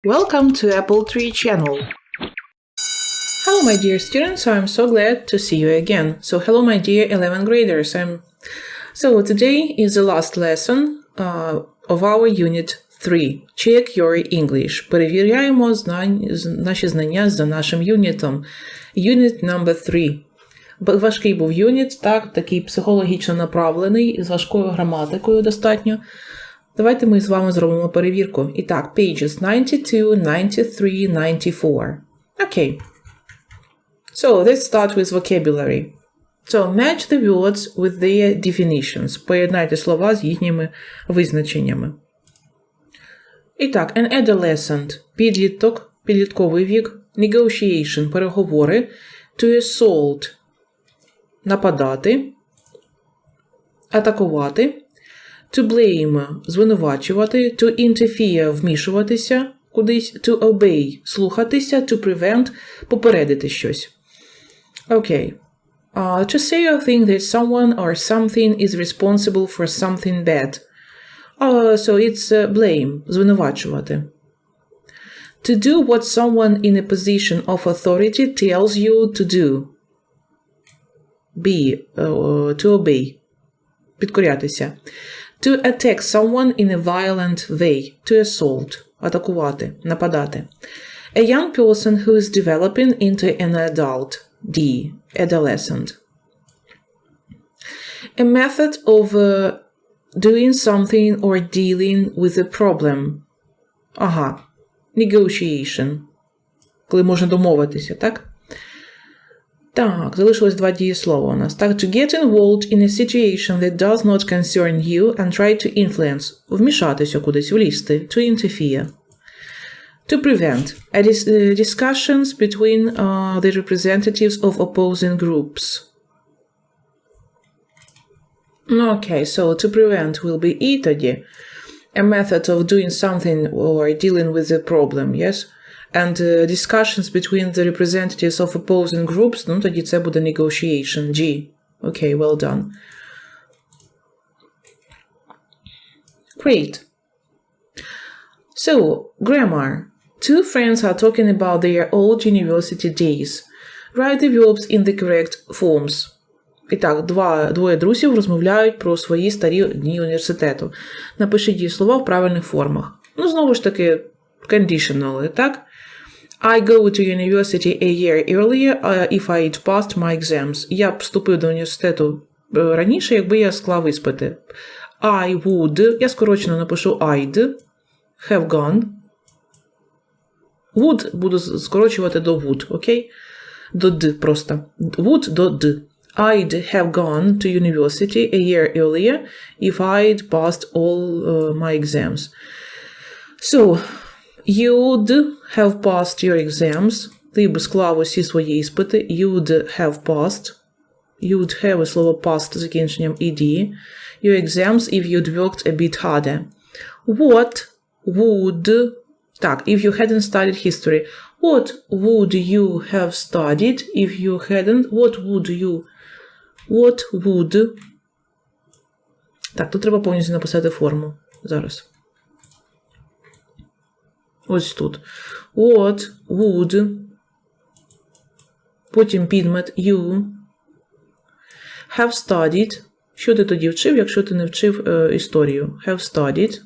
Welcome to Apple Tree channel. Hello my dear students, I'm so glad to see you again. So hello my dear 11th graders. So today is the last lesson of our unit 3. Check your English. Перевіряємо наші знання за нашим юнітом. Unit number 3. Важкий був юніт, так, такий психологічно направлений, з важкою граматикою достатньо. Давайте ми з вами зробимо перевірку. І так, pages 92, 93, 94. Okay. So, let's start with vocabulary. So, match the words with their definitions. Поєднайте слова з їхніми визначеннями. І так, an adolescent – підліток, підлітковий вік, negotiation – переговори, to assault – нападати, атакувати, to blame – звинувачувати, to interfere – вмішуватися кудись, to obey – слухатися, to prevent – попередити щось. Okay. To say or think that someone or something is responsible for something bad. So it's blame – звинувачувати. To do what someone in a position of authority tells you to do. To obey. Підкорятися. To attack someone in a violent way. To assault. Атакувати. Нападати. A young person who is developing into an adult. D. Adolescent. A method of doing something or dealing with a problem. Ага. Negotiation. Коли можна домовитися, так? Так, залишилось два дієслова у нас. Так, to get involved in a situation that does not concern you and try to influence. Вмішатися кудись, влізти. To interfere. To prevent. Discussions between the representatives of opposing groups. Okay, so to prevent will be E тоді. A method of doing something or dealing with a problem, yes? And discussions between the representatives of opposing groups, ну, тоді це буде negotiation, G. Okay, well done. Great. So, grammar. Two friends are talking about their old university days. Write the verbs in the correct forms. І так, двоє друзів розмовляють про свої старі дні університету. Напишіть дієслова в правильних формах. Ну, знову ж таки, conditional, так? I go to university a year earlier if I'd passed my exams. Я б вступив до університету раніше, якби я склав іспити. I would, я скорочено напишу I'd, have gone. Would буду скорочувати до would, окей? До d просто. Would до d. I'd have gone to university a year earlier if I'd passed all my exams. So, you'd have passed your exams. Ти б склав усі свої іспити. You'd have passed. You'd have слово passed з закінченням ed. Your exams if you'd worked a bit harder. What would... Так, if you hadn't studied history. What would you have studied if you hadn't? What would... Так, тут треба повністю написати форму. Зараз. Ось тут. What would... Потім підмет you have studied. Що ти тоді вчив, якщо ти не вчив історію? Have studied.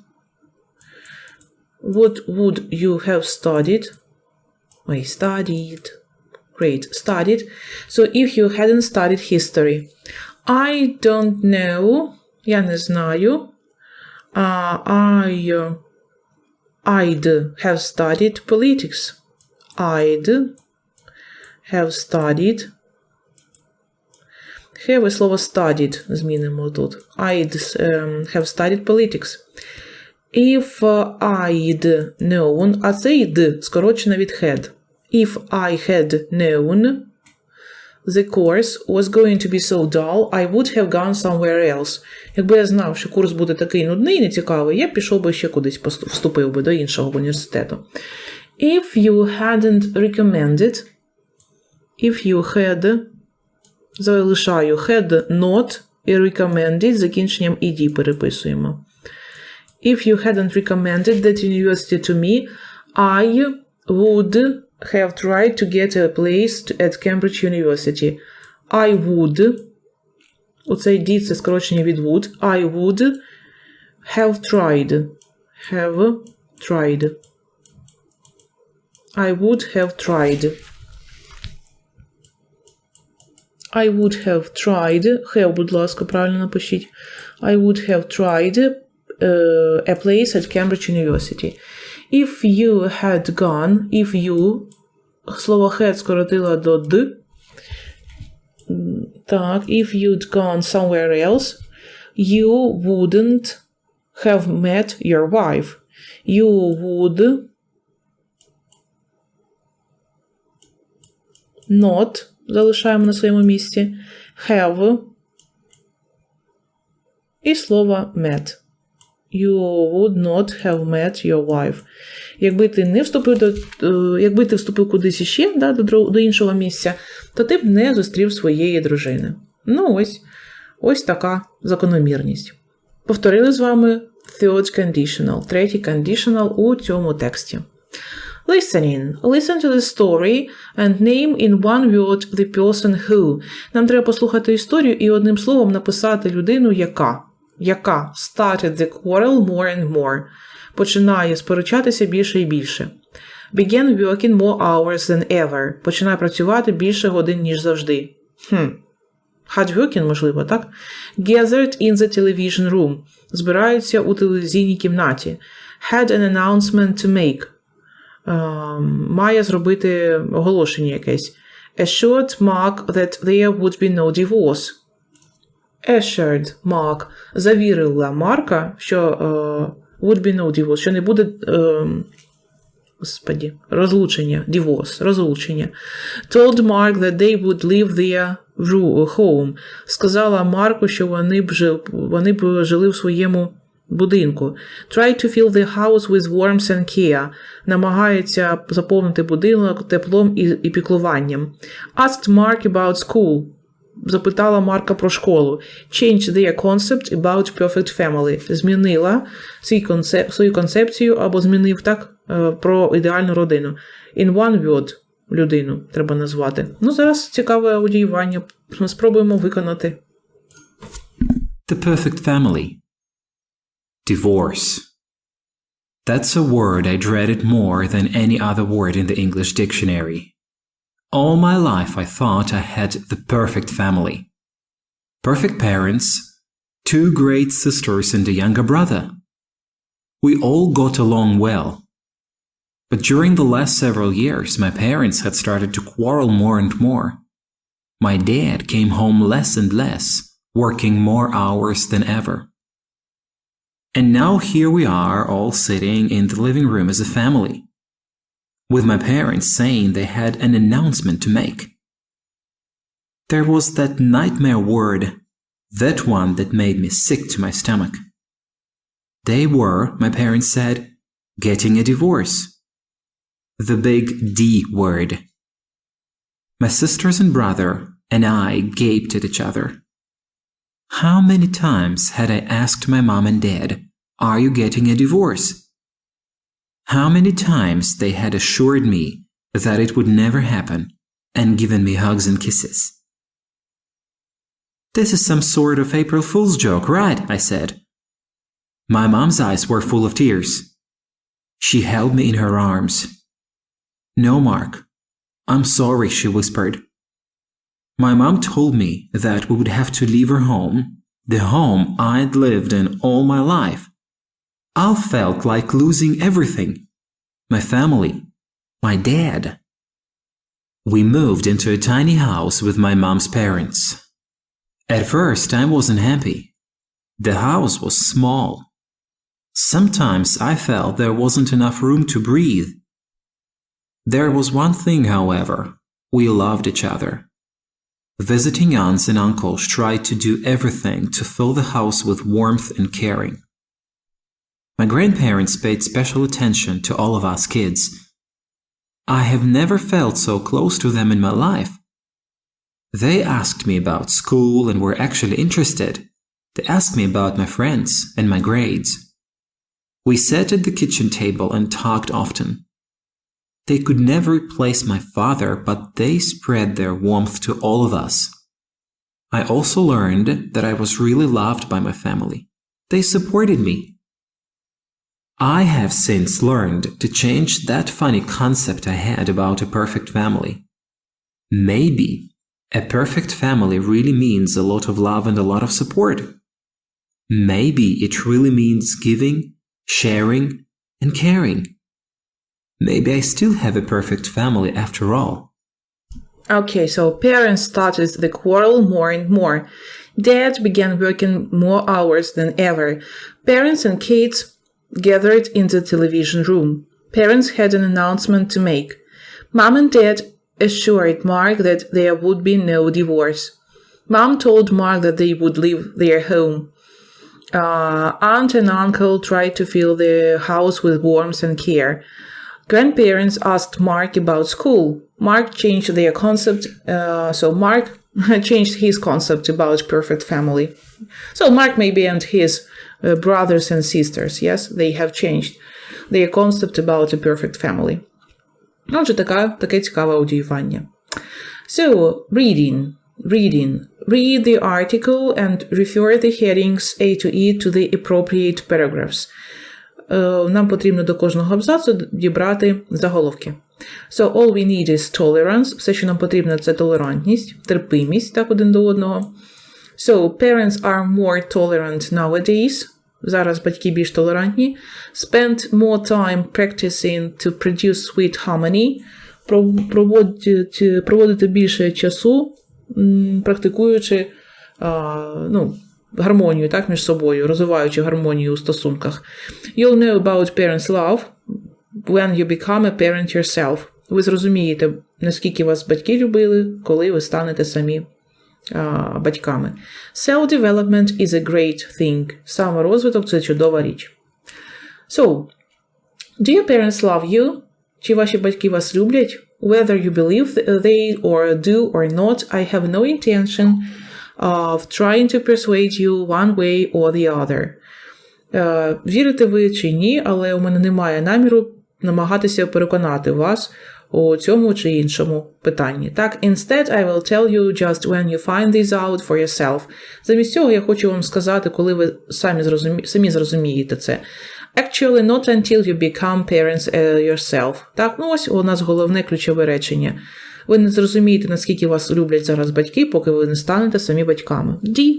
What would you have studied? Studied. Great. Studied. So if you hadn't studied history. I don't know. Я не знаю. I'd have studied politics. I'd have studied. Have слово studied змінимо тут. I'd have studied politics. If I'd known, а це id скорочено від had. If I had known the course was going to be so dull, I would have gone somewhere else. Якби я знав, що курс буде такий нудний і нецікавий, я пішов би ще кудись, вступив би до іншого університету. If you hadn't recommended, if you had, залишаю had not і recommended, закінченням ed переписуємо. If you hadn't recommended that university to me, I would have tried to get a place at Cambridge University. I would. Оцей did – це скорочення від would. I would have tried. Have tried. I would have tried. I would have tried. Have, будь ласка, правильно напишіть. I would have tried a place at Cambridge University. If you had gone, if you, слово had скоротила до d. Так, if you'd gone somewhere else, you wouldn't have met your wife. You would not, залишаємо на своєму місці, have і слово met. You would not have met your wife. Якби ти вступив кудись іще, да, до іншого місця, то ти б не зустрів своєї дружини. Ну ось така закономірність. Повторили з вами third conditional, третій conditional у цьому тексті. Listening. Listen to the story and name in one word the person who. Нам треба послухати історію і одним словом написати людину, яка started the quarrel more and more. Починає сперечатися більше і більше. Began working more hours than ever. Починає працювати більше годин, ніж завжди. Hard working, можливо, так? Gathered in the television room. Збираються у телевізійній кімнаті. Had an announcement to make. Має зробити оголошення якесь. Assured Mark that there would be no divorce. Assured Mark завірила Марка, що would be no divorce, що не буде розлучення, divorce, розлучення. Told Mark that they would live their home. Сказала Марку, що вони б жили в своєму будинку. Try to fill the house with warmth and care. Намагається заповнити будинок теплом і піклуванням. Asked Mark about school. Запитала Марка про школу. Change their concept about perfect family. Змінила свою концепцію, або змінив так, про ідеальну родину. In one word. Людину треба назвати. Ну, зараз цікаве аудіювання. Спробуємо виконати. The perfect family. Divorce. That's a word I dreaded more than any other word in the English dictionary. All my life I thought I had the perfect family. Perfect parents, 2 great sisters and a younger brother. We all got along well. But during the last several years, my parents had started to quarrel more and more. My dad came home less and less, working more hours than ever. And now here we are all sitting in the living room as a family, with my parents saying they had an announcement to make. There was that nightmare word, that one that made me sick to my stomach. They were, my parents said, getting a divorce. The big D word. My sisters and brother and I gaped at each other. How many times had I asked my mom and dad, "Are you getting a divorce?" How many times they had assured me that it would never happen and given me hugs and kisses. This is some sort of April Fool's joke, right? I said. My mom's eyes were full of tears. She held me in her arms. No, Mark. I'm sorry, she whispered. My mom told me that we would have to leave her home, the home I'd lived in all my life. I felt like losing everything. My family. My dad. We moved into a tiny house with my mom's parents. At first, I wasn't happy. The house was small. Sometimes I felt there wasn't enough room to breathe. There was one thing, however. We loved each other. Visiting aunts and uncles tried to do everything to fill the house with warmth and caring. My grandparents paid special attention to all of us kids. I have never felt so close to them in my life. They asked me about school and were actually interested. They asked me about my friends and my grades. We sat at the kitchen table and talked often. They could never replace my father, but they spread their warmth to all of us. I also learned that I was really loved by my family. They supported me. I have since learned to change that funny concept I had about a perfect family. Maybe a perfect family really means a lot of love and a lot of support. Maybe it really means giving, sharing, and caring. Maybe I still have a perfect family after all. Okay, so parents started the quarrel more and more. Dad began working more hours than ever. Parents and kids gathered in the television room. Parents had an announcement to make. Mom and Dad assured Mark that there would be no divorce. Mom told Mark that they would leave their home. Aunt and uncle tried to fill the house with warmth and care. Grandparents asked Mark about school. Mark changed their concept, so Mark changed his concept about perfect family. So Mark maybe and his brothers and sisters, yes, they have changed their concept about a perfect family. Отже, таке цікаве аудіювання. So, reading. Read the article and refer the headings A to E to the appropriate paragraphs. Нам потрібно до кожного абзацу дібрати заголовки. So, all we need is tolerance. Все, що нам потрібно, це толерантність, терпимість, так, один до одного. So, parents are more tolerant nowadays. Зараз батьки більш толерантні. Spend more time practicing to produce sweet harmony. Проводити більше часу, практикуючи гармонію, так, між собою, розвиваючи гармонію у стосунках. You'll know about parents' love when you become a parent yourself. Ви зрозумієте, наскільки вас батьки любили, коли ви станете самі батьками. Self-development is a great thing. Саморозвиток – це чудова річ. So, do your parents love you? Чи ваші батьки вас люблять? Whether you believe they or do or not, I have no intention of trying to persuade you one way or the other. Вірите ви чи ні, але у мене немає наміру намагатися переконати вас у цьому чи іншому питанні. Так, instead I will tell you just when you find this out for yourself. Замість цього я хочу вам сказати, коли ви самі зрозумієте це. Actually, not until you become parents yourself. Так, ось у нас головне ключове речення. Ви не зрозумієте, наскільки вас люблять зараз батьки, поки ви не станете самі батьками. D.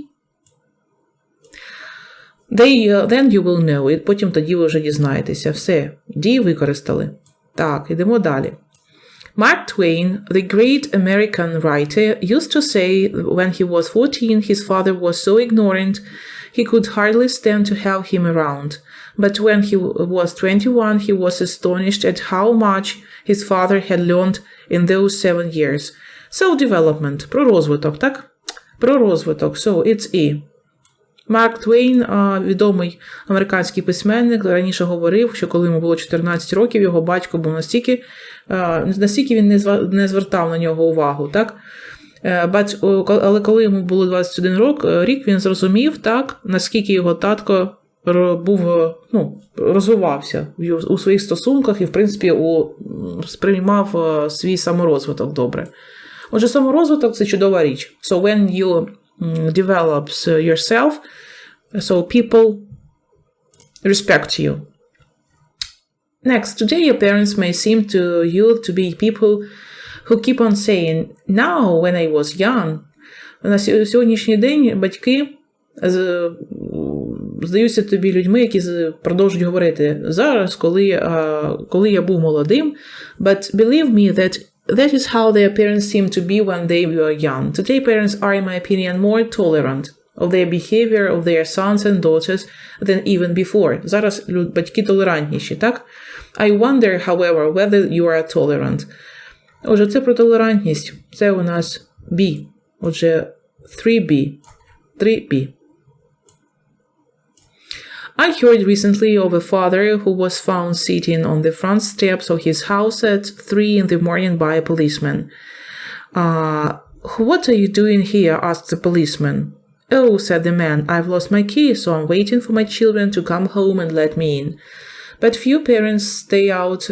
Then you will know it. Потім тоді ви вже дізнаєтеся. Все. D використали. Так, йдемо далі. Mark Twain, the great American writer, used to say when he was 14, his father was so ignorant he could hardly stand to have him around. But when he was 21, he was astonished at how much his father had learned in those 7 years. Self-development. Про розвиток, так? Про розвиток. So, it's E. Марк Твейн, відомий американський письменник, раніше говорив, що коли йому було 14 років, його батько був настільки він не звертав на нього увагу, так? Але коли йому було 21 рік, він зрозумів, так, наскільки його татко розвивався у своїх стосунках і, в принципі, сприймав свій саморозвиток добре. Отже, саморозвиток – це чудова річ. So when you develop yourself, so people respect you. Next, today your parents may seem to you to be people who keep on saying, now when I was young. На сьогоднішній день батьки здаються тобі людьми, які продовжують говорити зараз, коли я був молодим. But believe me that is how their parents seem to be when they were young. Today parents are, in my opinion, more tolerant of their behavior of their sons and daughters than even before. Зараз батьки толерантніші, так? I wonder, however, whether you are tolerant. Отже, це про толерантність. Це у нас B. Отже, 3B. I heard recently of a father who was found sitting on the front steps of his house at 3 in the morning by a policeman. What are you doing here? Asked the policeman. Oh, said the man, I've lost my key, so I'm waiting for my children to come home and let me in. But few parents stay out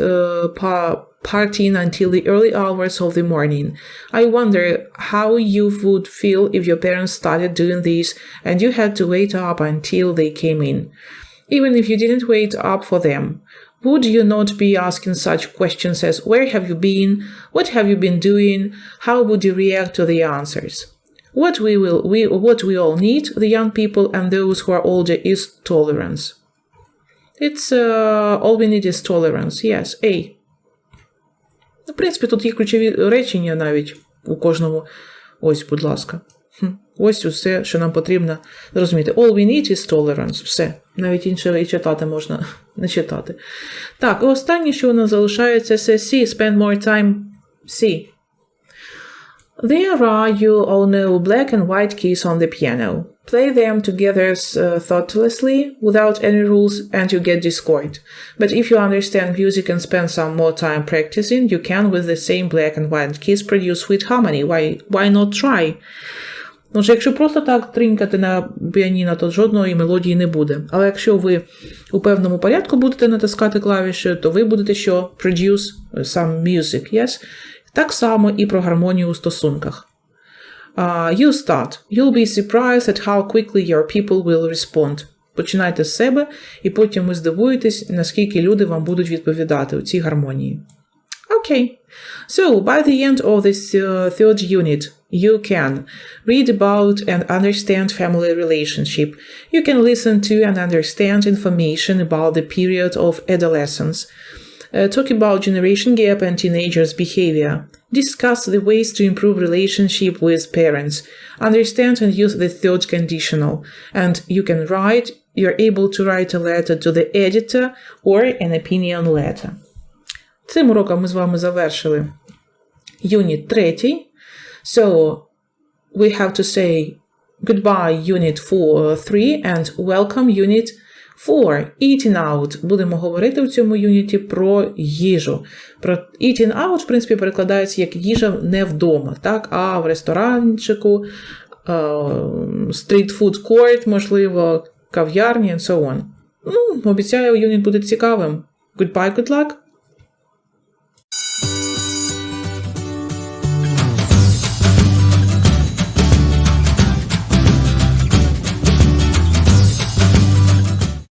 partying until the early hours of the morning. I wonder how you would feel if your parents started doing this and you had to wait up until they came in. Even if you didn't wait up for them, would you not be asking such questions as where have you been, what have you been doing, how would you react to the answers? What we all need, the young people and those who are older, is tolerance. It's all we need is tolerance. Yes, A. В принципі, тут є ключові речення навіть у кожному. Ось, будь ласка. Ось усе, що нам потрібно зрозуміти. All we need is tolerance. Все. Навіть інше і читати можна не читати. Так, і останнє, що у нас залишається, це C. Spend more time. C. There are, you all know, black and white keys on the piano. Play them together thoughtlessly, without any rules, and you get discord. But if you understand music and spend some more time practicing, you can, with the same black and white keys, produce sweet harmony. Why not try? Отже, якщо просто так тринькати на піаніно, то жодної мелодії не буде. Але якщо ви у певному порядку будете натискати клавіші, то ви будете що? Produce some music, yes? Так само і про гармонію у стосунках. You start. You'll be surprised at how quickly your people will respond. Починайте з себе, і потім ви здивуєтесь, наскільки люди вам будуть відповідати у цій гармонії. Okay. So, by the end of this third unit, you can read about and understand family relationship. You can listen to and understand information about the period of adolescence. Talk about generation gap and teenagers' behavior. Discuss the ways to improve relationship with parents. Understand and use the third conditional. And you're able to write a letter to the editor or an opinion letter. Цим уроком ми з вами завершили юніт 3. So, we have to say goodbye unit 3 and welcome unit 4. Eating out. Будемо говорити в цьому юніті про їжу. Про eating out, в принципі, перекладається як їжа не вдома, так? А в ресторанчику, street food court, можливо, кав'ярні and so on. Обіцяю, юніт буде цікавим. Goodbye, good luck.